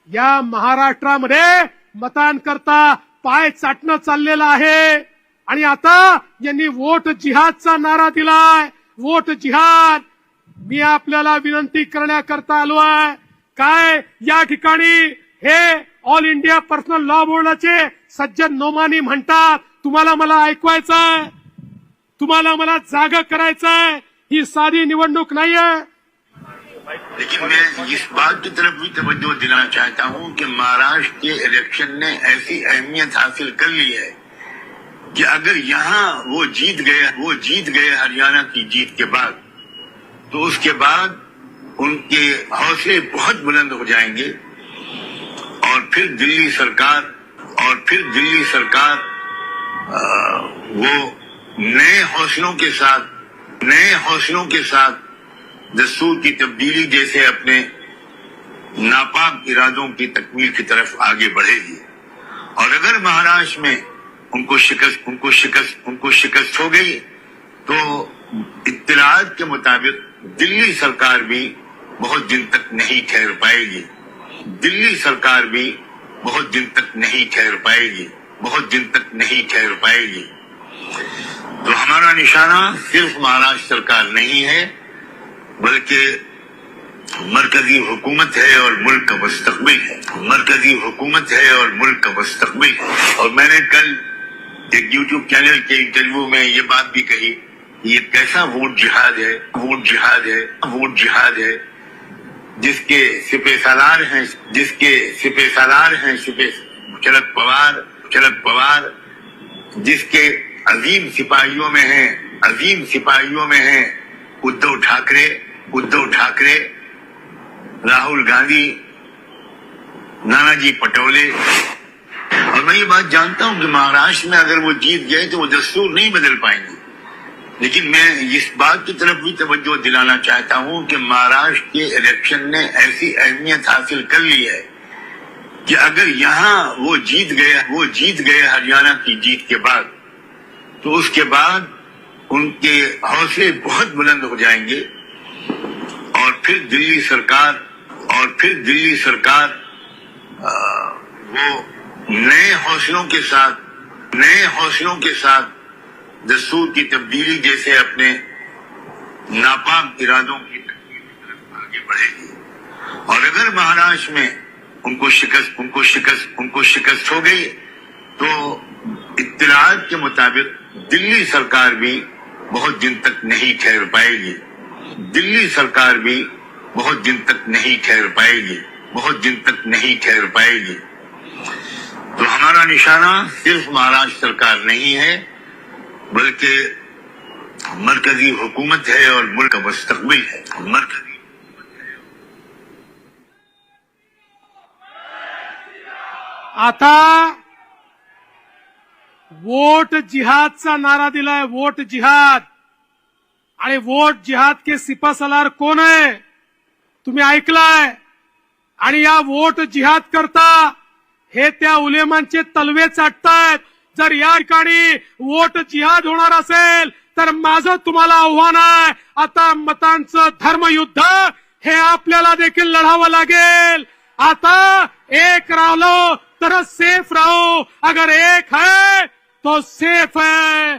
या महाराष्ट्रामध्ये मतांकरता पाय चाटणं चाललेलं आहे आणि आता यांनी वोट जिहादचा नारा दिलाय. वोट जिहाद. मी आपल्याला विनंती करण्याकरता आलो आहे. काय या ठिकाणी हे ऑल इंडिया पर्सनल लॉ बोर्डाचे सज्जन नोमानी म्हणतात, तुम्हाला मला ऐकवायचंय, तुम्हाला मला जागा करायचंय. ही साधी निवडणूक नाहीये. लेकिन मैं इस बात की तरफ भी तवज्जो दिलाना चाहता हूं कि महाराष्ट्र के इलेक्शन ने ऐसी अहमियत हासिल कर ली है कि अगर यहाँ वो जीत गए हरियाणा की जीत के बाद, तो उसके बाद उनके हौसले बहुत बुलंद हो जाएंगे और फिर दिल्ली सरकार वो नए हौसलों के साथ दस्तूर की तब्दीली जैसे अपने नापाक इरादों की तकमील की तरफ आगे बढ़ेगी. और अगर महाराष्ट्र में उनको शिकस्त हो गई तो इत्तलात के मुताबिक दिल्ली सरकार भी बहुत दिन तक नहीं ठहर पाएगी. तो हमारा निशाना सिर्फ महाराष्ट्र सरकार नहीं है, बल्कि मरकजी हुकूमत है और मुल्क का मुस्तकबिल है. और मैंने कल एक यूट्यूब चैनल के इंटरव्यू में ये बात भी कही, ये कैसा वोट जिहाद है जिसके सिपह सालार हैं शरद पवार, जिसके अजीम सिपाहियों में हैं उद्धव ठाकरे, राहुल गांधी, नानाजी पटोले. और मैं ये बात जानता हूं कि महाराष्ट्र में अगर वो जीत गए तो वो दस्तूर नहीं बदल पाएंगे. लेकिन मैं इस बात की तरफ भी तवज्जो दिलाना चाहता हूं कि महाराष्ट्र के इलेक्शन ने ऐसी अहमियत हासिल कर ली है कि अगर यहाँ वो जीत गए हरियाणा की जीत के बाद, तो उसके बाद उनके हौसले बहुत बुलंद हो जाएंगे और फिर दिल्ली सरकार वो नए हौसलों के साथ दस्तूर की तब्दीली जैसे अपने नापाक इरादों की तकमील की तरफ आगे बढ़ेगी. और अगर महाराष्ट्र में उनको शिकस्त हो गई तो इत्तलात के मुताबिक दिल्ली सरकार भी बहुत दिन तक नहीं ठहर पाएगी. तो हमारा निशाना सिर्फ महाराष्ट्र सरकार नहीं है, बल्कि मरकजी हुकूमत है और मुल्क का मुस्तकबिल है. आता वोट जिहादचा नारा दिलाय. वोट जिहाद. आणि वोट जिहाद के सिपासलार कोण आहे तुम्ही ऐकलाय. आणि या वोट जिहाद करता हे त्या उलेमांचे तलवे चाटतायत. जर या ठिकाणी वोट जिहाद होणार असेल तर माझं तुम्हाला आव्हान आहे, आता मतांचं धर्मयुद्ध हे आपल्याला देखील लढावं लागेल. आता एक राहिलो तर सेफ रहो. अगर एक है तो सेफ है.